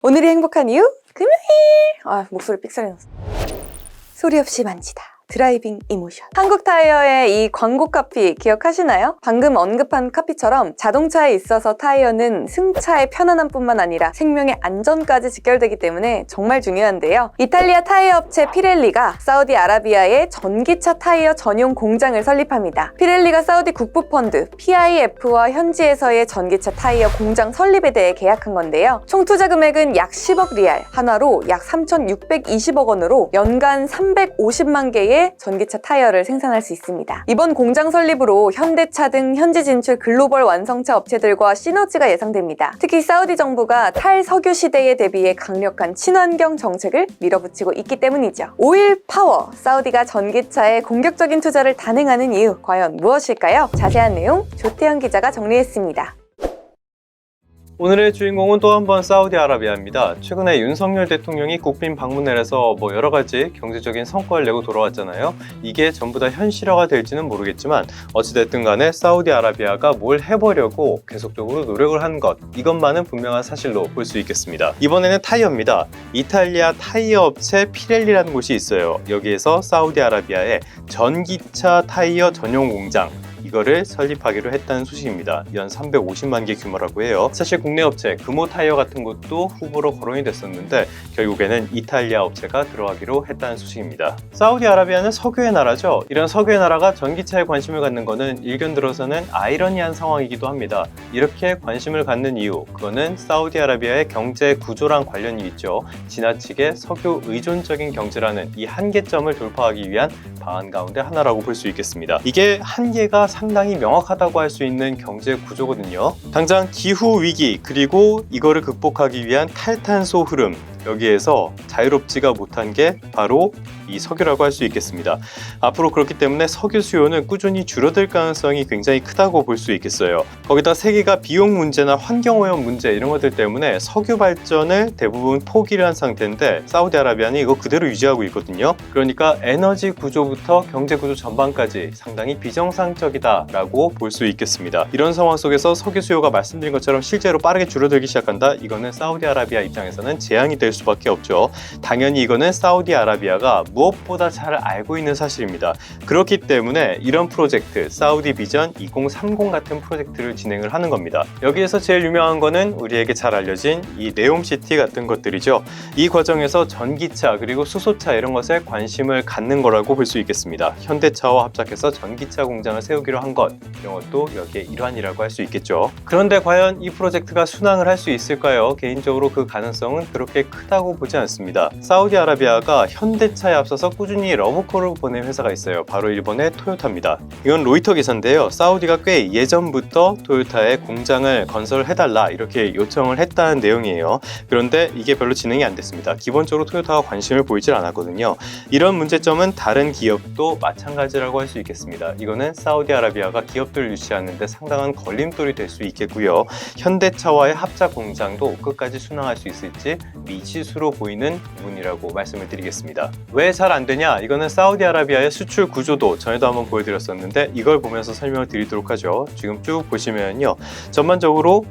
오늘이 행복한 이유? 금요일! 목소리 삑사리 났어. 소리 없이 만지다. 드라이빙 이모션. 한국 타이어의 이 광고 카피 기억하시나요? 방금 언급한 카피처럼 자동차에 있어서 타이어는 승차의 편안함뿐만 아니라 생명의 안전까지 직결되기 때문에 정말 중요한데요. 이탈리아 타이어 업체 피렐리가 사우디아라비아에 전기차 타이어 전용 공장을 설립합니다. 피렐리가 사우디 국부펀드 PIF와 현지에서의 전기차 타이어 공장 설립에 대해 계약한 건데요. 총 투자 금액은 약 10억 리알, 한화로 약 3,620억 원으로 연간 350만 개의 전기차 타이어를 생산할 수 있습니다. 이번 공장 설립으로 현대차 등 현지 진출 글로벌 완성차 업체들과 시너지가 예상됩니다. 특히 사우디 정부가 탈석유 시대에 대비해 강력한 친환경 정책을 밀어붙이고 있기 때문이죠. 오일 파워, 사우디가 전기차에 공격적인 투자를 단행하는 이유, 과연 무엇일까요? 자세한 내용 조태현 기자가 정리했습니다. 오늘의 주인공은 또 한 번 사우디아라비아입니다. 최근에 윤석열 대통령이 국빈 방문을 해서 여러 가지 경제적인 성과를 내고 돌아왔잖아요. 이게 전부 다 현실화가 될지는 모르겠지만 어찌됐든 간에 사우디아라비아가 뭘 해보려고 계속적으로 노력을 한 것, 이것만은 분명한 사실로 볼 수 있겠습니다. 이번에는 타이어입니다. 이탈리아 타이어 업체 피렐리라는 곳이 있어요. 여기에서 사우디아라비아의 전기차 타이어 전용 공장, 이거를 설립하기로 했다는 소식입니다. 연 350만 개 규모라고 해요. 사실 국내 업체 금호 타이어 같은 것도 후보로 거론이 됐었는데 결국에는 이탈리아 업체가 들어가기로 했다는 소식입니다. 사우디아라비아는 석유의 나라죠. 이런 석유의 나라가 전기차에 관심을 갖는 것은 일견 들어서는 아이러니한 상황이기도 합니다. 이렇게 관심을 갖는 이유, 그거는 사우디아라비아의 경제 구조랑 관련이 있죠. 지나치게 석유 의존적인 경제라는 이 한계점을 돌파하기 위한 방안 가운데 하나라고 볼 수 있겠습니다. 이게 한계가 상당히 명확하다고 할 수 있는 경제 구조거든요. 당장 기후 위기, 그리고 이거를 극복하기 위한 탈탄소 흐름, 여기에서 자유롭지가 못한 게 바로 이 석유라고 할 수 있겠습니다. 앞으로 그렇기 때문에 석유 수요는 꾸준히 줄어들 가능성이 굉장히 크다고 볼 수 있겠어요. 거기다 세계가 비용 문제나 환경오염 문제 이런 것들 때문에 석유 발전을 대부분 포기를 한 상태인데 사우디아라비아는 이거 그대로 유지하고 있거든요. 그러니까 에너지 구조부터 경제 구조 전반까지 상당히 비정상적이다라고 볼 수 있겠습니다. 이런 상황 속에서 석유 수요가 말씀드린 것처럼 실제로 빠르게 줄어들기 시작한다? 이거는 사우디아라비아 입장에서는 재앙이 될 수밖에 없죠. 당연히 이거는 사우디아라비아가 무엇보다 잘 알고 있는 사실입니다. 그렇기 때문에 이런 프로젝트, 사우디 비전 2030 같은 프로젝트를 진행을 하는 겁니다. 여기에서 제일 유명한 거는 우리에게 잘 알려진 이 네옴시티 같은 것들이죠. 이 과정에서 전기차 그리고 수소차 이런 것에 관심을 갖는 거라고 볼 수 있겠습니다. 현대차와 합작해서 전기차 공장을 세우기로 한 것, 이런 것도 여기에 일환이라고 할 수 있겠죠. 그런데 과연 이 프로젝트가 순항을 할 수 있을까요? 개인적으로 그 가능성은 그렇게 크다고 보지 않습니다. 사우디아라비아가 현대차에 앞서서 꾸준히 러브콜을 보낸 회사가 있어요. 바로 일본의 토요타입니다. 이건 로이터 기사인데요. 사우디가 꽤 예전부터 토요타에 공장을 건설해달라 이렇게 요청을 했다는 내용이에요. 그런데 이게 별로 진행이 안 됐습니다. 기본적으로 토요타가 관심을 보이질 않았거든요. 이런 문제점은 다른 기업도 마찬가지라고 할 수 있겠습니다. 이거는 사우디아라비아가 기업들을 유치하는 데 상당한 걸림돌이 될 수 있겠고요. 현대차와의 합작 공장도 끝까지 순항할 수 있을지 미지수로 보이는 부분이라고 말씀을 드리겠습니다. 왜 잘 안 되냐? 이거는 사우디아라비아의 수출 구조도 전에도 한번 보여드렸었는데 이걸 보면서 설명을 드리도록 하죠. 지금 쭉 보시면요. 전반적으로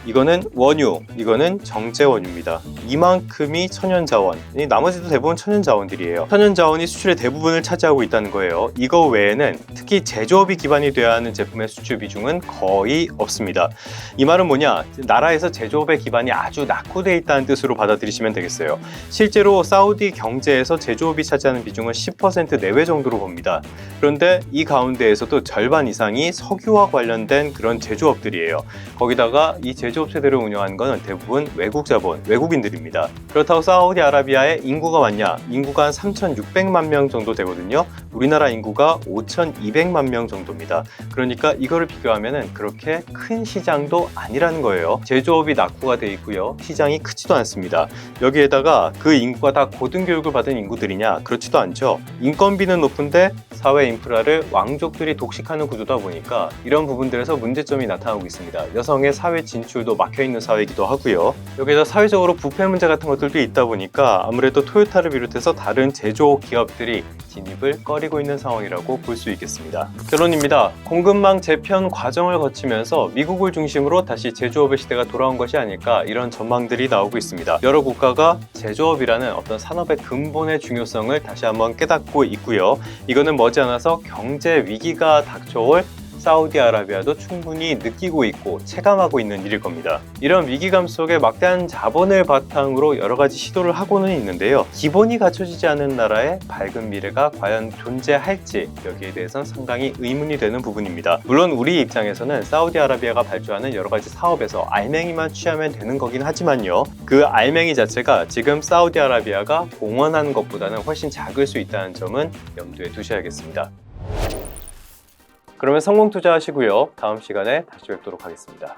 이거는 원유, 이거는 정제원유입니다. 이만큼이 천연자원, 나머지도 대부분 천연자원들이에요. 천연자원이 수출의 대부분을 차지하고 있다는 거예요. 이거 외에는 특히 제조업이 기반이 되어야 하는 제품의 수출 비중은 거의 없습니다. 이 말은 뭐냐? 나라에서 제조업의 기반이 아주 낙후되어 있다는 뜻으로 받아들이시면 되겠어요. 실제로 사우디 경제에서 제조업이 차지하는 비중은 10% 내외 정도로 봅니다. 그런데 이 가운데에서도 절반 이상이 석유와 관련된 그런 제조업들이에요. 거기다가 이 제조업체들을 운영하는 것은 대부분 외국 자본, 외국인들입니다. 그렇다고 사우디아라비아에 인구가 많냐? 인구가 한 3,600만 명 정도 되거든요. 우리나라 인구가 5,200만 명 정도입니다. 그러니까 이거를 비교하면 그렇게 큰 시장도 아니라는 거예요. 제조업이 낙후가 돼 있고요. 시장이 크지도 않습니다. 여기에다가 그 인구가 다 고등교육을 받은 인구들이냐? 그렇지도 않죠. 인건비는 높은데 사회 인프라를 왕족들이 독식하는 구조다 보니까 이런 부분들에서 문제점이 나타나고 있습니다. 여성의 사회 진출 진출도 막혀 있는 사회이기도 하고요. 여기서 사회적으로 부패 문제 같은 것들도 있다 보니까 아무래도 토요타를 비롯해서 다른 제조업 기업들이 진입을 꺼리고 있는 상황이라고 볼 수 있겠습니다. 결론입니다. 공급망 재편 과정을 거치면서 미국을 중심으로 다시 제조업의 시대가 돌아온 것이 아닐까, 이런 전망들이 나오고 있습니다. 여러 국가가 제조업이라는 어떤 산업의 근본의 중요성을 다시 한번 깨닫고 있고요. 이거는 머지않아서 경제 위기가 닥쳐올 사우디아라비아도 충분히 느끼고 있고 체감하고 있는 일일 겁니다. 이런 위기감 속에 막대한 자본을 바탕으로 여러 가지 시도를 하고는 있는데요. 기본이 갖춰지지 않은 나라의 밝은 미래가 과연 존재할지, 여기에 대해서는 상당히 의문이 되는 부분입니다. 물론 우리 입장에서는 사우디아라비아가 발주하는 여러 가지 사업에서 알맹이만 취하면 되는 거긴 하지만요. 그 알맹이 자체가 지금 사우디아라비아가 공언한 것보다는 훨씬 작을 수 있다는 점은 염두에 두셔야겠습니다. 그러면 성공 투자하시고요. 다음 시간에 다시 뵙도록 하겠습니다.